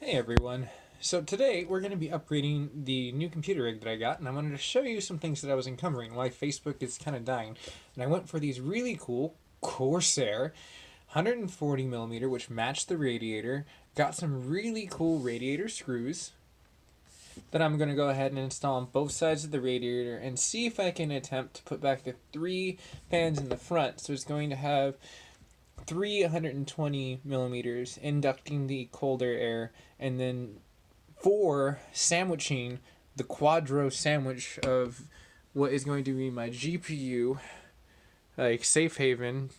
Hey everyone. So today we're going to be upgrading the new computer rig that I got, and I wanted to show you some things that I was encumbering, why Facebook is kind of dying. And I went for these really cool Corsair 140 millimeter, which matched the radiator. Got some really cool radiator screws that I'm going to go ahead and install on both sides of the radiator and see if I can attempt to put back the 3 fans in the front. So it's going to have 320 millimeters inducting the colder air, and then 4 sandwiching the quadro sandwich of what is going to be my GPU, like safe haven,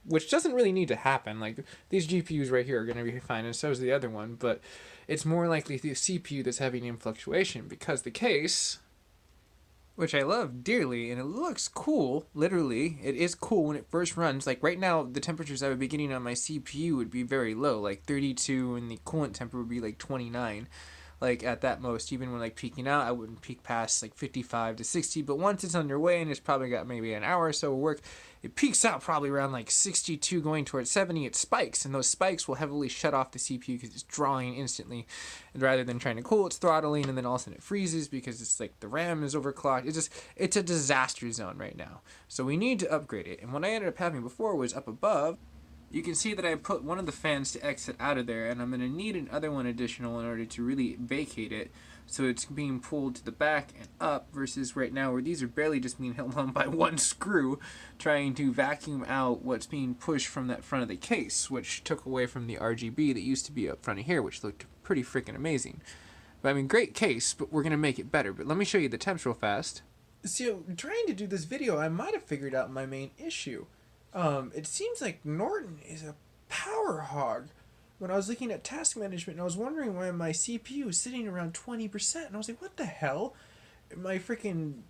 which doesn't really need to happen. Like, these GPUs right here are going to be fine, and so is the other one, but it's more likely the CPU that's having in fluctuation, because the case, which I love dearly, and it looks cool, literally. It is cool when it first runs. Like right now, the temperatures I would be getting on my CPU would be very low, like 32, and the coolant temper would be like 29. Like at that most, even when like peaking out, I wouldn't peak past like 55 to 60, but once it's underway and it's probably got maybe an hour or so of work, it peaks out probably around like 62 going towards 70. It spikes, and those spikes will heavily shut off the CPU because it's drawing instantly, and rather than trying to cool, it's throttling, and then all of a sudden it freezes because it's like the RAM is overclocked. It's a disaster zone right now, so we need to upgrade it. And what I ended up having before was up above. You can see that I put one of the fans to exit out of there, and I'm going to need another one additional in order to really vacate it, so it's being pulled to the back and up, versus right now where these are barely just being held on by one screw, trying to vacuum out what's being pushed from that front of the case, which took away from the RGB that used to be up front of here, which looked pretty freaking amazing. But I mean, great case, but we're going to make it better. But let me show you the temps real fast. So, trying to do this video, I might have figured out my main issue. It seems like Norton is a power hog. When I was looking at task management, and I was wondering why my CPU was sitting around 20%, and I was like, what the hell? My freaking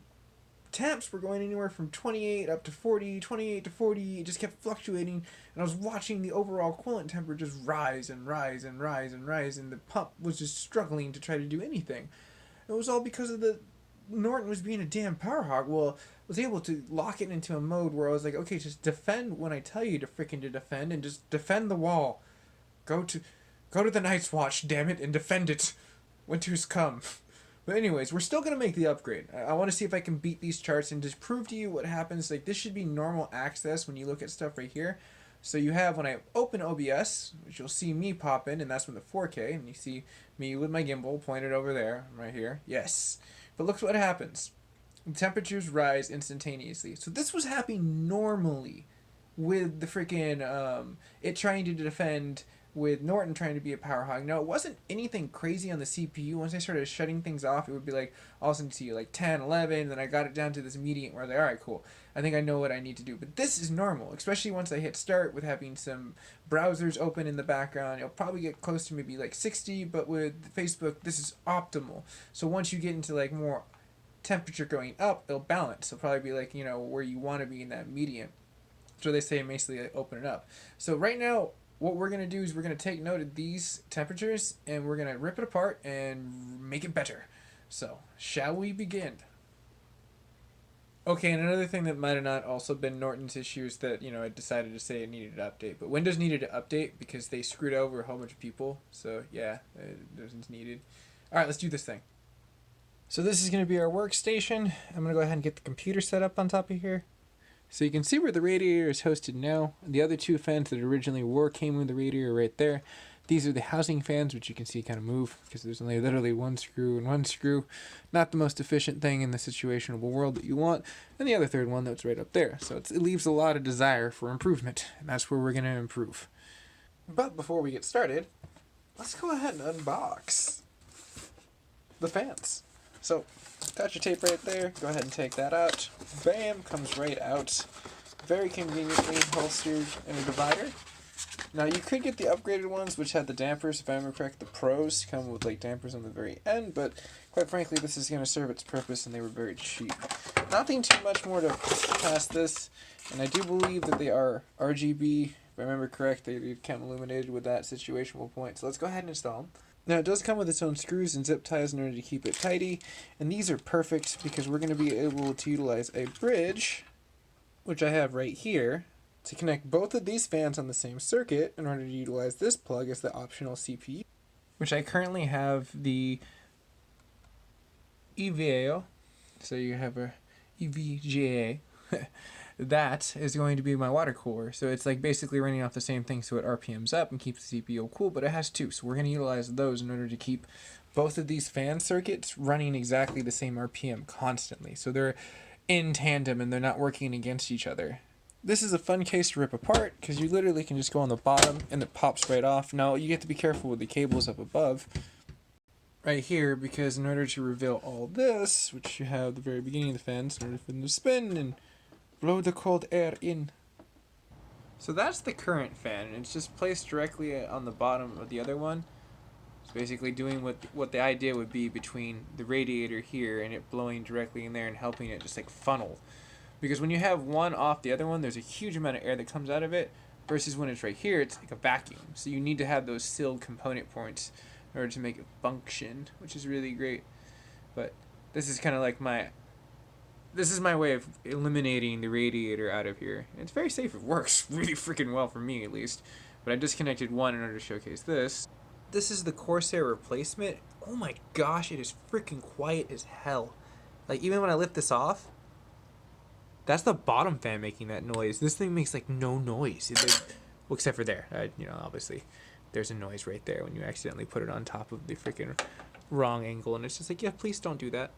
temps were going anywhere from 28 up to 40, 28 to 40. It just kept fluctuating, and I was watching the overall coolant temper just rise and rise and rise and rise, and the pump was just struggling to try to do anything. It was all because of the Norton was being a damn power hog. Well, I was able to lock it into a mode where I was like, okay, just defend when I tell you to freaking to defend, and just defend the wall. Go to the Night's Watch, damn it, and defend it. Winter's come. But anyways, we're still gonna make the upgrade. I want to see if I can beat these charts and just prove to you what happens. Like, this should be normal access when you look at stuff right here. So you have, when I open OBS, which you'll see me pop in, and that's when the 4K, and you see me with my gimbal pointed over there, right here. Yes. But look what happens. The temperatures rise instantaneously. So this was happening normally with the freaking, it trying to defend, with Norton trying to be a power hog. Now, it wasn't anything crazy on the CPU. Once I started shutting things off, it would be like, all of a sudden see like 10, 11, and then I got it down to this median where I was like, alright, cool. I think I know what I need to do. But this is normal, especially once I hit start with having some browsers open in the background. It'll probably get close to maybe like 60, but with Facebook, this is optimal. So once you get into like more temperature going up, it'll balance. It'll probably be like, you know, where you want to be in that median. So they say basically like, open it up. So right now, what we're going to do is we're going to take note of these temperatures, and we're going to rip it apart and make it better. So, shall we begin? Okay, and another thing that might have not also been Norton's issue is that, you know, I decided to say it needed to update. But Windows needed to update because they screwed over a whole bunch of people. So, yeah, it wasn't needed. Alright, let's do this thing. So this is going to be our workstation. I'm going to go ahead and get the computer set up on top of here. So you can see where the radiator is hosted now. The other 2 fans that originally came with the radiator right there. These are the housing fans, which you can see kind of move because there's only literally one screw and one screw. Not the most efficient thing in the situational world that you want. And the other third one that's right up there. So it leaves a lot of desire for improvement, and that's where we're going to improve. But before we get started, let's go ahead and unbox the fans. So, got your tape right there. Go ahead and take that out. Bam! Comes right out. Very conveniently holstered in a divider. Now, you could get the upgraded ones, which had the dampers. If I remember correct, the Pros come with like dampers on the very end, but quite frankly, this is going to serve its purpose, and they were very cheap. Nothing too much more to past this, and I do believe that they are RGB. If I remember correct, they come illuminated with that situational point. So let's go ahead and install them. Now, it does come with its own screws and zip ties in order to keep it tidy, and these are perfect because we're going to be able to utilize a bridge, which I have right here, to connect both of these fans on the same circuit in order to utilize this plug as the optional CPU. which I currently have the EVAO. So you have a EVGA. That is going to be my water cooler. So it's like basically running off the same thing, so it RPMs up and keeps the CPU cool, but it has two. So we're going to utilize those in order to keep both of these fan circuits running exactly the same RPM constantly. So they're in tandem and they're not working against each other. This is a fun case to rip apart because you literally can just go on the bottom and it pops right off. Now you have to be careful with the cables up above right here, because in order to reveal all this, which you have at the very beginning of the fans, in order for them to spin and blow the cold air in. So that's the current fan, and it's just placed directly on the bottom of the other one. It's basically doing what the idea would be between the radiator here and it blowing directly in there and helping it just like funnel. Because when you have one off the other one, there's a huge amount of air that comes out of it, versus when it's right here, it's like a vacuum. So you need to have those sealed component points in order to make it function, which is really great. But this is kind of like this is my way of eliminating the radiator out of here. It's very safe. It works really freaking well for me, at least. But I disconnected one in order to showcase this. This is the Corsair replacement. Oh my gosh, it is freaking quiet as hell. Like, even when I lift this off, that's the bottom fan making that noise. This thing makes like no noise. Well, except for there. Obviously, there's a noise right there when you accidentally put it on top of the freaking wrong angle, and it's just like, yeah, please don't do that.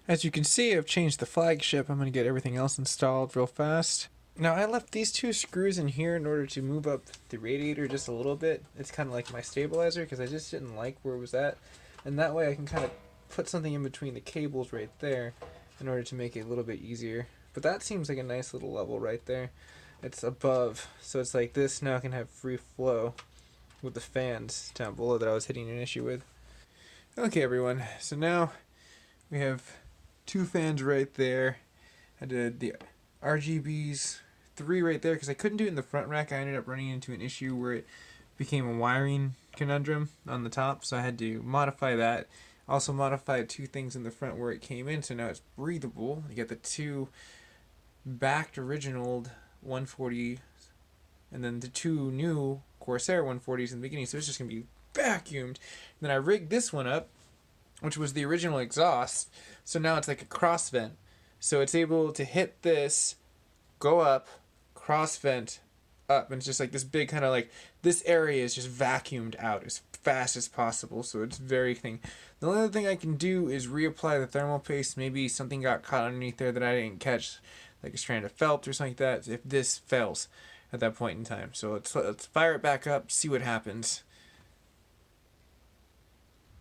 As you can see, I've changed the flagship. I'm going to get everything else installed real fast. Now, I left these two screws in here in order to move up the radiator just a little bit. It's kind of like my stabilizer because I just didn't like where it was at. And that way I can kind of put something in between the cables right there in order to make it a little bit easier. But that seems like a nice little level right there. It's above, so it's like this now can have free flow with the fans down below that I was hitting an issue with. Okay, everyone, so now we have two fans right there. I did the RGBs, 3 right there because I couldn't do it in the front rack. I ended up running into an issue where it became a wiring conundrum on the top, so I had to modify that. Also modified 2 things in the front where it came in, so now it's breathable. You get the 2 backed original 140s and then the 2 new Corsair 140s in the beginning, so it's just going to be vacuumed. And then I rigged this one up, which was the original exhaust, so now it's like a cross vent. So it's able to hit this, go up, cross vent, up, and it's just like this big kind of like, this area is just vacuumed out as fast as possible, so it's very thing. The only other thing I can do is reapply the thermal paste. Maybe something got caught underneath there that I didn't catch, like a strand of felt or something like that, if this fails at that point in time. So let's fire it back up, see what happens.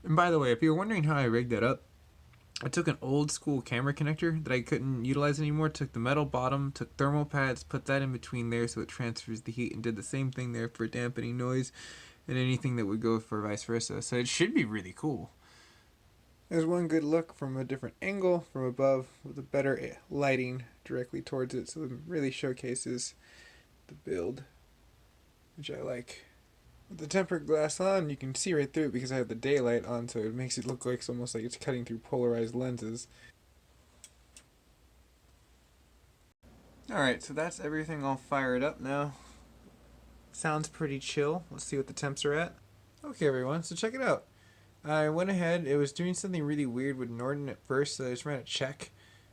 And by the way, if you're wondering how I rigged that up, I took an old school camera connector that I couldn't utilize anymore, took the metal bottom, took thermal pads, put that in between there so it transfers the heat, and did the same thing there for dampening noise and anything that would go for vice versa. So it should be really cool. There's one good look from a different angle from above with a better lighting directly towards it, so it really showcases the build, which I like. With the tempered glass on, you can see right through it because I have the daylight on, so it makes it look like it's almost like it's cutting through polarized lenses. Alright, so that's everything all fired up now. Sounds pretty chill. Let's see what the temps are at. Okay, everyone, so check it out. I went ahead, it was doing something really weird with Norton at first, so I just ran a check.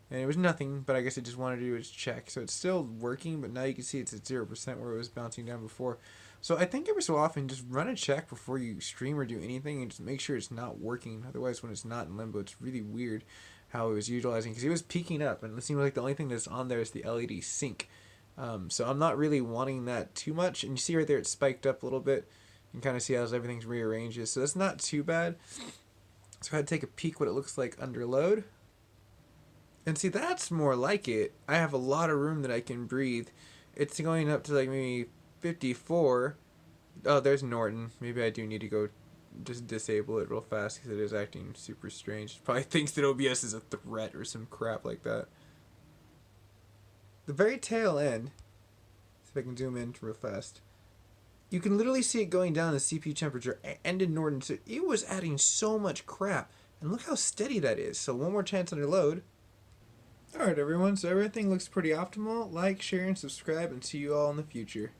And it was nothing, but I guess it just wanted to do its check. So it's still working, but now you can see it's at 0% where it was bouncing down before. So I think every so often, just run a check before you stream or do anything and just make sure it's not working. Otherwise, when it's not in limbo, it's really weird how it was utilizing. Because it was peaking up, and it seemed like the only thing that's on there is the LED sync. So I'm not really wanting that too much. And you see right there, it's spiked up a little bit. You can kind of see how everything's rearranged. So that's not too bad. So I had to take a peek what it looks like under load. And see, that's more like it. I have a lot of room that I can breathe. It's going up to like maybe 54. Oh, there's Norton. Maybe I do need to go just disable it real fast because it is acting super strange. It probably thinks that OBS is a threat or some crap like that. The very tail end, see if I can zoom in real fast. You can literally see it going down the CPU temperature and in Norton. So it was adding so much crap. And look how steady that is. So one more chance under load. Alright everyone, so everything looks pretty optimal. Like, share, and subscribe, and see you all in the future.